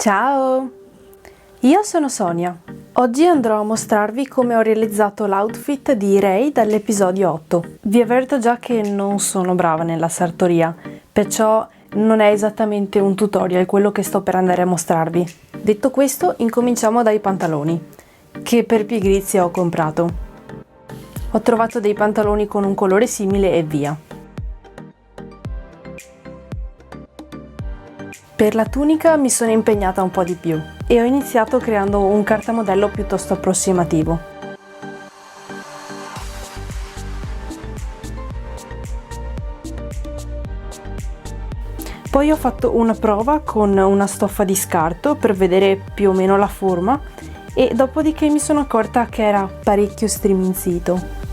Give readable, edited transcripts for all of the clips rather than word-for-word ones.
Ciao! Io sono Sonia. Oggi andrò a mostrarvi come ho realizzato l'outfit di Rey dall'episodio 8. Vi avverto già che non sono brava nella sartoria, perciò non è esattamente un tutorial quello che sto per andare a mostrarvi. Detto questo, incominciamo dai pantaloni, che per pigrizia ho comprato. Ho trovato dei pantaloni con un colore simile e via. Per la tunica mi sono impegnata un po' di più e ho iniziato creando un cartamodello piuttosto approssimativo. Poi ho fatto una prova con una stoffa di scarto per vedere più o meno la forma e dopodiché mi sono accorta che era parecchio striminzito.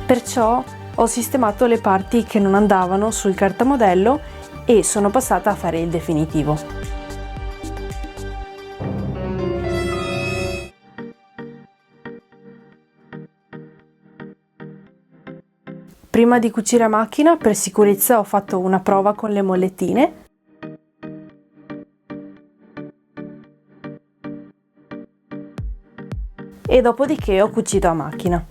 Perciò ho sistemato le parti che non andavano sul cartamodello e sono passata a fare il definitivo. Prima di cucire a macchina, per sicurezza ho fatto una prova con le mollettine. E dopodiché ho cucito a macchina.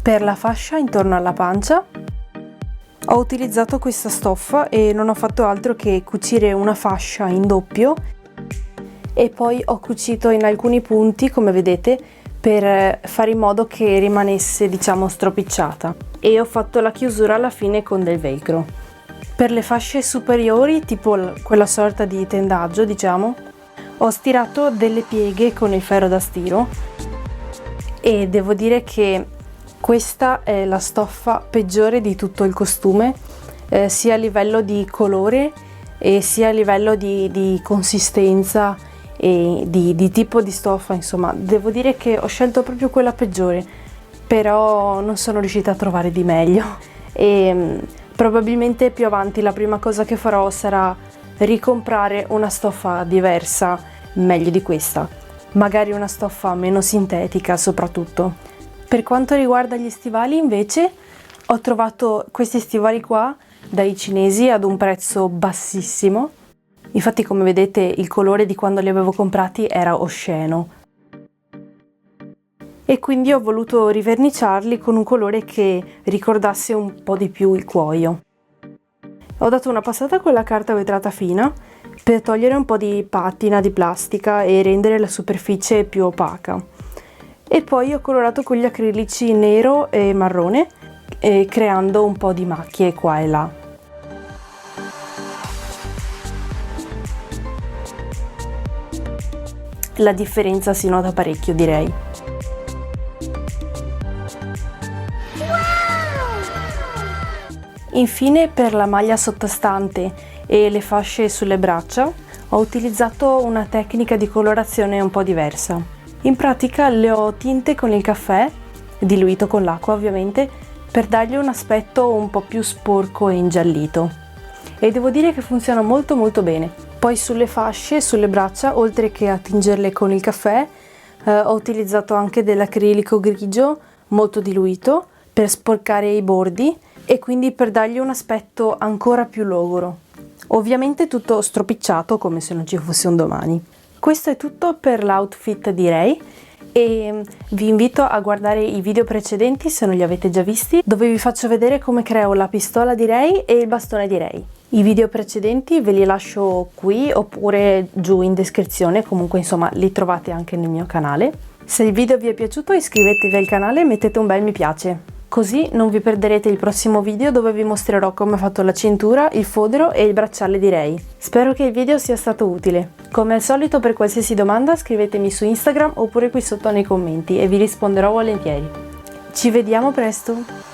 Per la fascia intorno alla pancia ho utilizzato questa stoffa e non ho fatto altro che cucire una fascia in doppio e poi ho cucito in alcuni punti, come vedete, per fare in modo che rimanesse, diciamo, stropicciata, e ho fatto la chiusura alla fine con del velcro. Per le fasce superiori, tipo quella sorta di tendaggio, diciamo, ho stirato delle pieghe con il ferro da stiro e devo dire che questa è la stoffa peggiore di tutto il costume, sia a livello di colore e sia a livello di consistenza e di tipo di stoffa. Insomma, devo dire che ho scelto proprio quella peggiore, però non sono riuscita a trovare di meglio e probabilmente più avanti la prima cosa che farò sarà ricomprare una stoffa diversa, meglio di questa, magari una stoffa meno sintetica soprattutto. Per quanto riguarda gli stivali, invece, ho trovato questi stivali qua dai cinesi ad un prezzo bassissimo. Infatti, come vedete, il colore di quando li avevo comprati era osceno. E quindi ho voluto riverniciarli con un colore che ricordasse un po' di più il cuoio. Ho dato una passata con la carta vetrata fina per togliere un po' di patina di plastica e rendere la superficie più opaca. E poi ho colorato con gli acrilici nero e marrone, creando un po' di macchie qua e là. La differenza si nota parecchio, direi. Infine, per la maglia sottostante e le fasce sulle braccia, ho utilizzato una tecnica di colorazione un po' diversa. In pratica le ho tinte con il caffè, diluito con l'acqua ovviamente, per dargli un aspetto un po' più sporco e ingiallito. E devo dire che funziona molto bene. Poi sulle fasce, sulle braccia, oltre che a tingerle con il caffè, ho utilizzato anche dell'acrilico grigio molto diluito per sporcare i bordi e quindi per dargli un aspetto ancora più logoro. Ovviamente tutto stropicciato come se non ci fosse un domani. Questo è tutto per l'outfit di Rey e vi invito a guardare i video precedenti se non li avete già visti, dove vi faccio vedere come creo la pistola di Rey e il bastone di Rey. I video precedenti ve li lascio qui oppure giù in descrizione, comunque insomma li trovate anche nel mio canale. Se il video vi è piaciuto iscrivetevi al canale e mettete un bel mi piace. Così non vi perderete il prossimo video dove vi mostrerò come ho fatto la cintura, il fodero e il bracciale di Rey. Spero che il video sia stato utile. Come al solito, per qualsiasi domanda scrivetemi su Instagram oppure qui sotto nei commenti e vi risponderò volentieri. Ci vediamo presto!